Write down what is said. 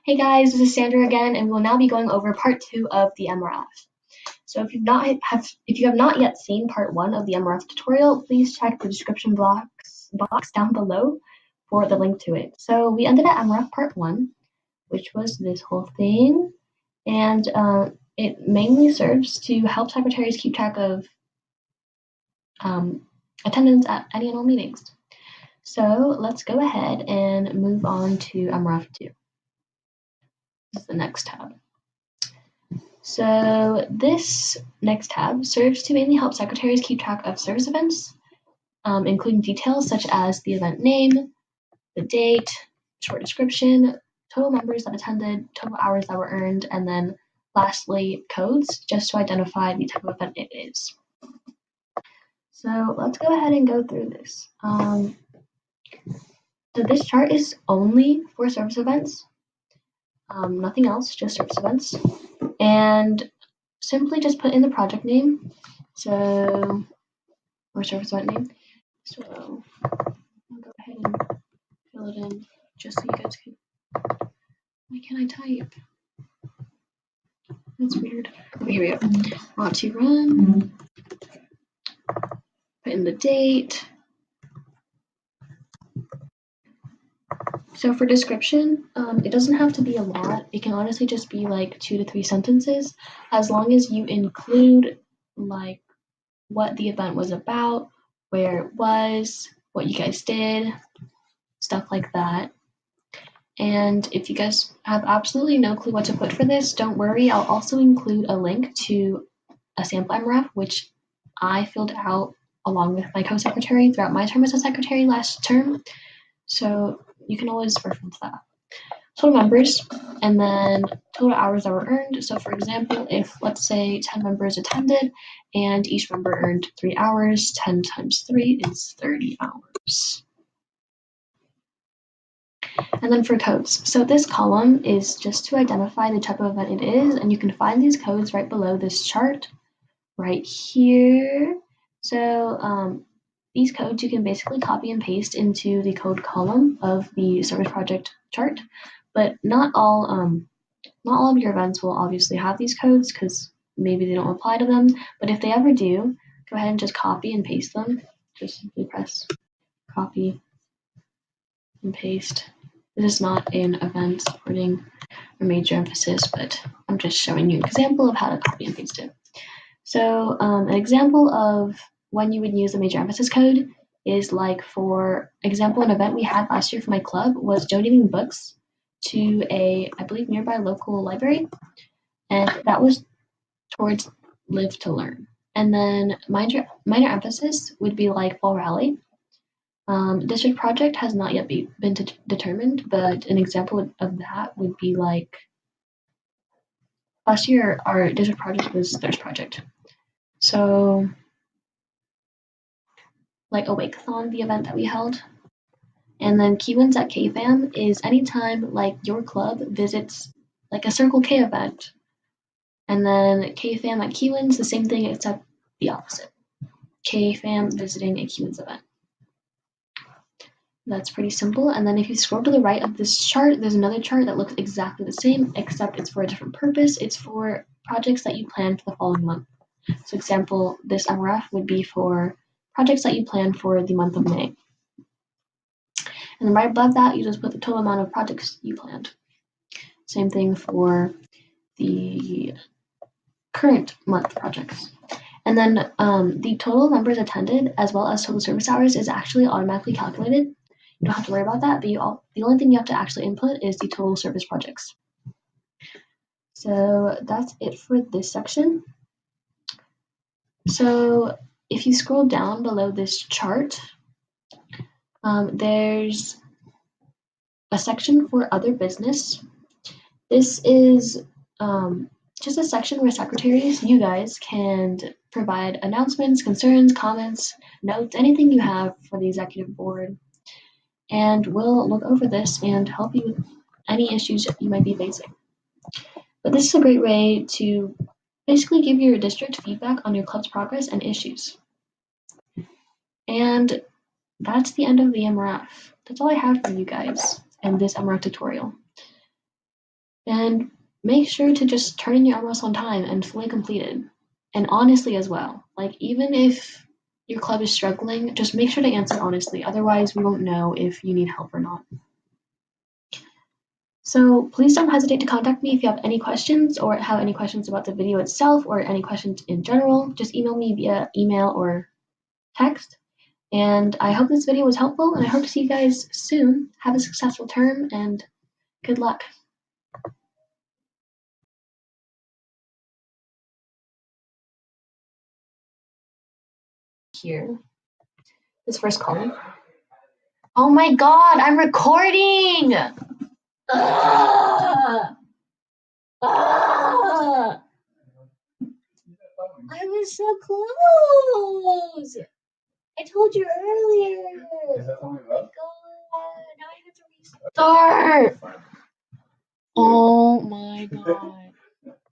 Hey guys, this is Sandra again, and we'll now be going over part 2 of the MRF. So if you have not yet seen part 1 of the MRF tutorial, please check the description box down below for the link to it. So we ended at MRF part 1, which was this whole thing, and it mainly serves to help secretaries keep track of attendance at any and all meetings. So let's go ahead and move on to MRF 2. This is the next tab. So this next tab serves to mainly help secretaries keep track of service events, including details such as the event name, the date, short description, total members that attended, total hours that were earned, and then lastly, codes, just to identify the type of event it is. So let's go ahead and go through this. So this chart is only for service events, nothing else, just service events. And simply just put in the project name, or service event name. So I'll go ahead and fill it in just so you guys can. Why can't I type? That's weird. Okay, here we go. Want to run. Put in the date. So for description, it doesn't have to be a lot. It can honestly just be like 2 to 3 sentences, as long as you include like what the event was about, where it was, what you guys did, stuff like that. And if you guys have absolutely no clue what to put for this, don't worry. I'll also include a link to a sample MRF, which I filled out along with my co-secretary throughout my term as a secretary last term. So you can always reference that. Total members, and then total hours that were earned. So for example, if let's say 10 members attended and each member earned 3 hours, 10 times 3 is 30 hours. And then for codes. So this column is just to identify the type of event it is, and you can find these codes right below this chart right here. So these codes you can basically copy and paste into the code column of the service project chart, but not all of your events will obviously have these codes because maybe they don't apply to them. But if they ever do, go ahead and just copy and paste them. Just simply press copy and paste. This is not an event supporting a major emphasis, but I'm just showing you an example of how to copy and paste it. So an example of when you would use a major emphasis code is like, for example, an event we had last year for my club was donating books to a, I believe, nearby local library, and that was towards Live to Learn. And then minor emphasis would be like fall rally. District project has not yet been determined, but an example of that would be like last year our district project was Thirst Project. So like Awake-a-thon, the event that we held. And then KIWIN'S at KFAM is anytime like your club visits like a Circle K event. And then KFAM at KIWIN'S, the same thing except the opposite. KFAM visiting a KIWIN'S event. That's pretty simple. And then if you scroll to the right of this chart, there's another chart that looks exactly the same, except it's for a different purpose. It's for projects that you plan for the following month. So example, this MRF would be for projects that you plan for the month of May. And then right above that, you just put the total amount of projects you planned. Same thing for the current month projects. And then the total members attended as well as total service hours is actually automatically calculated. You don't have to worry about that, but the only thing you have to actually input is the total service projects. So that's it for this section. So if you scroll down below this chart, there's a section for other business. This is just a section where secretaries, you guys, can provide announcements, concerns, comments, notes, anything you have for the executive board. And we'll look over this and help you with any issues you might be facing. But this is a great way to basically give your district feedback on your club's progress and issues. And that's the end of the MRF. That's all I have for you guys in this MRF tutorial. And make sure to just turn in your arm wrestle on time and fully completed. And honestly as well. Like, even if your club is struggling, just make sure to answer honestly. Otherwise, we won't know if you need help or not. So please don't hesitate to contact me if you have any questions or have any questions about the video itself or any questions in general. Just email me via email or text. And I hope this video was helpful, and I hope to see you guys soon. Have a successful term, and good luck. Here, this first column. Oh my god, I'm recording! Ah! Ah! I was so close! I told you earlier! Oh my god, now I have to restart! Oh my god.